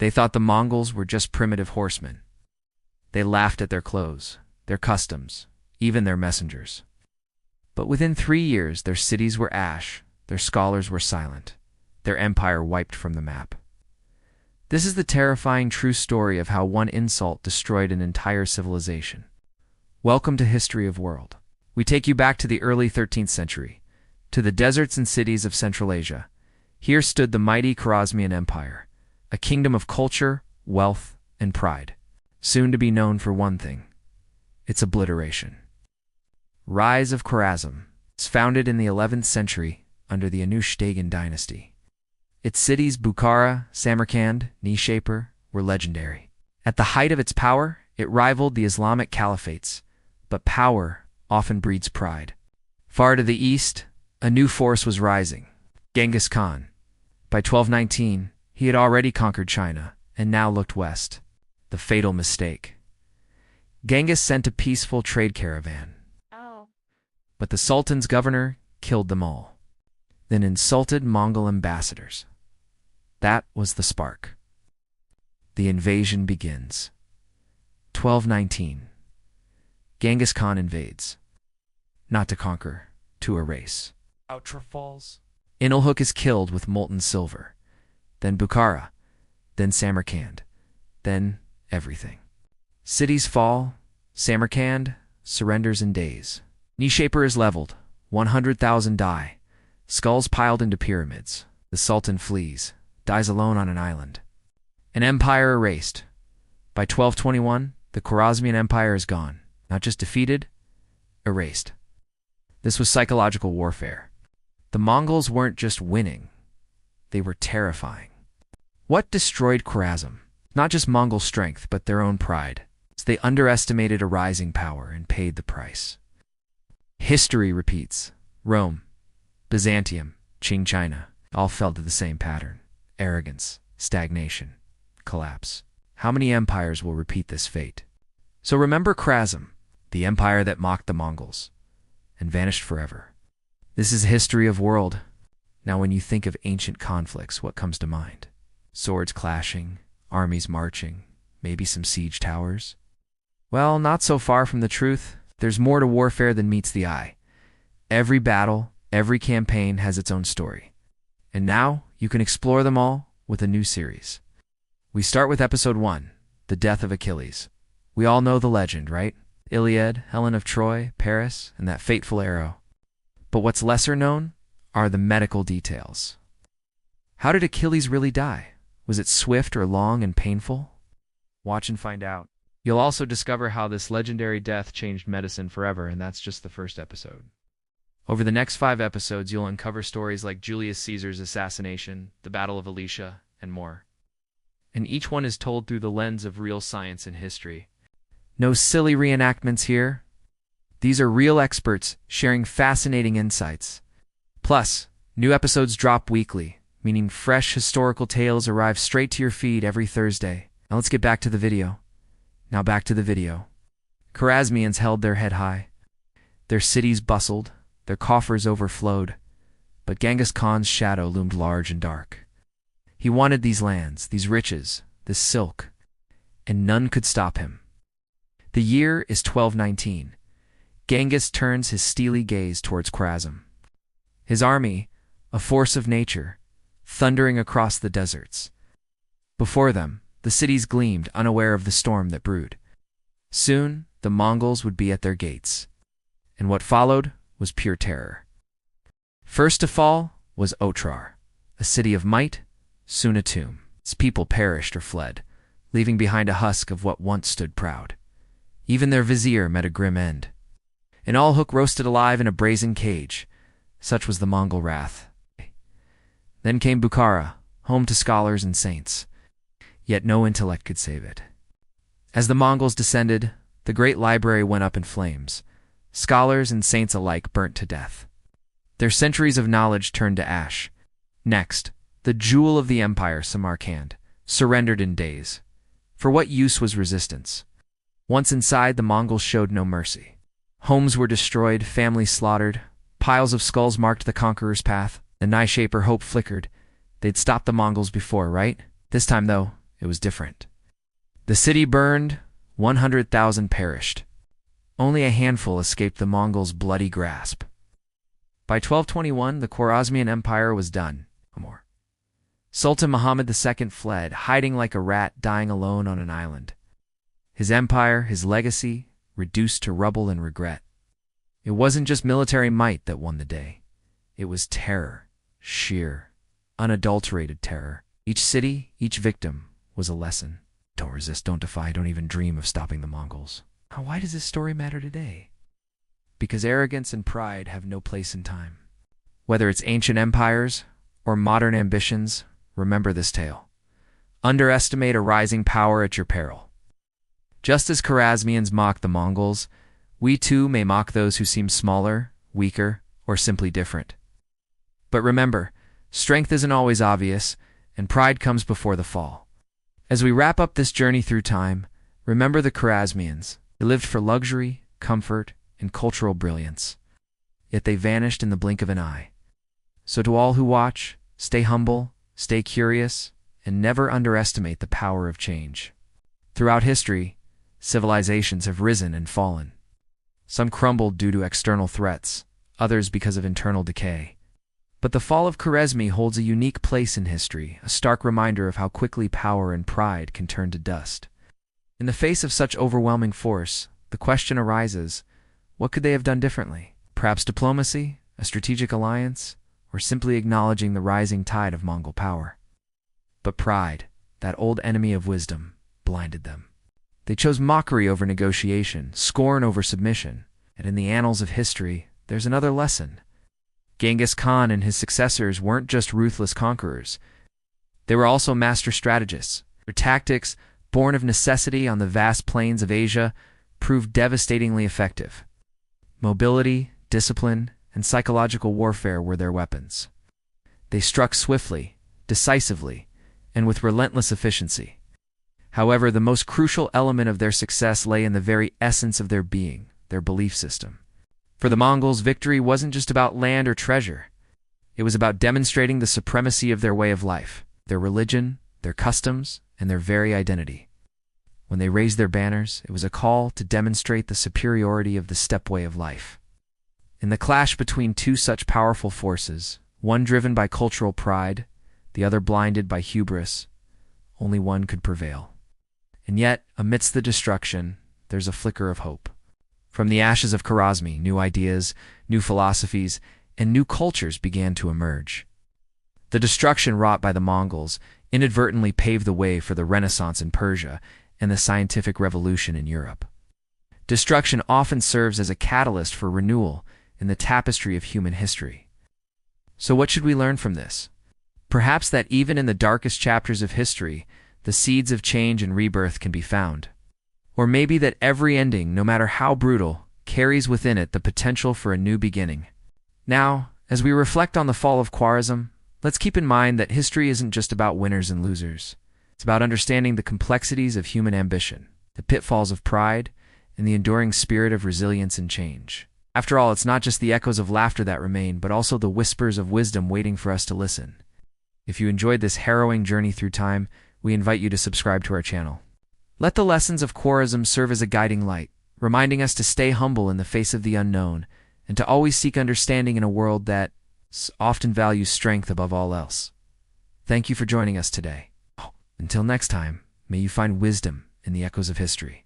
They thought the Mongols were just primitive horsemen. They laughed at their clothes, their customs, even their messengers. But within 3 years, their cities were ash, their scholars were silent, their empire wiped from the map. This is the terrifying true story of how one insult destroyed an entire civilization. Welcome to History of World. We take you back to the early 13th century, to the deserts and cities of Central Asia. Here stood the mighty Khwarazmian Empire, a kingdom of culture, wealth, and pride, soon to be known for one thing: its obliteration. Rise of Khwarazm. It's founded in the 11th century under the Inalchuq dynasty. Its cities Bukhara, Samarkand, Nishapur were legendary. At the height of its power, it rivaled the Islamic caliphates, but power often breeds pride. Far to the east, a new force was rising: Genghis Khan. By 1219, he had already conquered China and now looked west. The fatal mistake. Genghis sent a peaceful trade caravan, but the Sultan's governor killed them all, then insulted Mongol ambassadors. That was the spark. The invasion begins. 1219. Genghis Khan invades. Not to conquer, to erase. Otrar falls. Inalchuq is killed with molten silver. Then Bukhara. Then Samarkand. Then everything. Cities fall. Samarkand surrenders in days. Nishapur is leveled. 100,000 die. Skulls piled into pyramids. The Sultan flees, dies alone on an island. An empire erased. By 1221, the Khwarazmian Empire is gone. Not just defeated, erased. This was psychological warfare. The Mongols weren't just winning, they were terrifying. What destroyed Khwarazm? Not just Mongol strength, but their own pride. They underestimated a rising power and paid the price. History repeats. Rome, Byzantium, Qing China, all fell to the same pattern: arrogance, stagnation, collapse. How many empires will repeat this fate? So remember Khwarazm, the empire that mocked the Mongols and vanished forever. This is history of world. Now when you think of ancient conflicts, what comes to mind? Swords clashing, armies marching, maybe some siege towers? Well, not so far from the truth. There's more to warfare than meets the eye. Every battle, every campaign has its own story. And now you can explore them all with a new series. We start with episode 1, the death of Achilles. We all know the legend, right? Iliad, Helen of Troy, Paris, and that fateful arrow. But what's lesser known are the medical details. How did Achilles really die? Was it swift or long and painful? Watch and find out. You'll also discover how this legendary death changed medicine forever, and that's just the first episode. Over the next 5 episodes, you'll uncover stories like Julius Caesar's assassination, the Battle of Alesia, and more. And each one is told through the lens of real science and history. No silly reenactments here. These are real experts sharing fascinating insights. Plus, new episodes drop weekly, meaning fresh historical tales arrive straight to your feed every Thursday. Now let's get back to the video. Khwarazmians held their head high. Their cities bustled, their coffers overflowed, but Genghis Khan's shadow loomed large and dark. He wanted these lands, these riches, this silk, and none could stop him. The year is 1219. Genghis turns his steely gaze towards Khwarazm. His army, a force of nature, thundering across the deserts. Before them, the cities gleamed, unaware of the storm that brewed. Soon, the Mongols would be at their gates, and what followed was pure terror. First to fall was Otrar, a city of might, soon a tomb. Its people perished or fled, leaving behind a husk of what once stood proud. Even their vizier met a grim end. Inalchuq roasted alive in a brazen cage. Such was the Mongol wrath. Then came Bukhara, home to scholars and saints. Yet no intellect could save it. As the Mongols descended, the great library went up in flames. Scholars and saints alike burnt to death. Their centuries of knowledge turned to ash. Next, the jewel of the empire, Samarkand, surrendered in days. For what use was resistance? Once inside, the Mongols showed no mercy. Homes were destroyed, families slaughtered, piles of skulls marked the conqueror's path. The Nishapur hope flickered. They'd stopped the Mongols before, right? This time, though, it was different. The city burned, 100,000 perished. Only a handful escaped the Mongols' bloody grasp. By 1221, the Khwarazmian Empire was done. No more. Sultan Muhammad II fled, hiding like a rat dying alone on an island. His empire, his legacy, reduced to rubble and regret. It wasn't just military might that won the day. It was terror, sheer, unadulterated terror. Each city, each victim, was a lesson. Don't resist, don't defy, don't even dream of stopping the Mongols. Now, why does this story matter today? Because arrogance and pride have no place in time. Whether it's ancient empires or modern ambitions, remember this tale. Underestimate a rising power at your peril. Just as Khwarazmians mocked the Mongols, we too may mock those who seem smaller, weaker, or simply different. But remember, strength isn't always obvious, and pride comes before the fall. As we wrap up this journey through time, remember the Khwarazmians. They lived for luxury, comfort, and cultural brilliance. Yet they vanished in the blink of an eye. So to all who watch, stay humble, stay curious, and never underestimate the power of change. Throughout history, civilizations have risen and fallen. Some crumbled due to external threats, others because of internal decay. But the fall of Khwarazm holds a unique place in history, a stark reminder of how quickly power and pride can turn to dust. In the face of such overwhelming force, the question arises, what could they have done differently? Perhaps diplomacy, a strategic alliance, or simply acknowledging the rising tide of Mongol power. But pride, that old enemy of wisdom, blinded them. They chose mockery over negotiation, scorn over submission, and in the annals of history, there's another lesson. Genghis Khan and his successors weren't just ruthless conquerors. They were also master strategists. Their tactics, born of necessity on the vast plains of Asia, proved devastatingly effective. Mobility, discipline, and psychological warfare were their weapons. They struck swiftly, decisively, and with relentless efficiency. However, the most crucial element of their success lay in the very essence of their being, their belief system. For the Mongols, victory wasn't just about land or treasure. It was about demonstrating the supremacy of their way of life, their religion, their customs, and their very identity. When they raised their banners, it was a call to demonstrate the superiority of the steppe way of life. In the clash between two such powerful forces, one driven by cultural pride, the other blinded by hubris, only one could prevail. And yet, amidst the destruction, there's a flicker of hope. From the ashes of Khwarazm, new ideas, new philosophies, and new cultures began to emerge. The destruction wrought by the Mongols inadvertently paved the way for the Renaissance in Persia and the scientific revolution in Europe. Destruction often serves as a catalyst for renewal in the tapestry of human history. So what should we learn from this? Perhaps that even in the darkest chapters of history, the seeds of change and rebirth can be found. Or maybe that every ending, no matter how brutal, carries within it the potential for a new beginning. Now, as we reflect on the fall of Khwarazm, let's keep in mind that history isn't just about winners and losers. It's about understanding the complexities of human ambition, the pitfalls of pride, and the enduring spirit of resilience and change. After all, it's not just the echoes of laughter that remain, but also the whispers of wisdom waiting for us to listen. If you enjoyed this harrowing journey through time, we invite you to subscribe to our channel. Let the lessons of Khwarazm serve as a guiding light, reminding us to stay humble in the face of the unknown, and to always seek understanding in a world that often values strength above all else. Thank you for joining us today. Until next time, may you find wisdom in the echoes of history.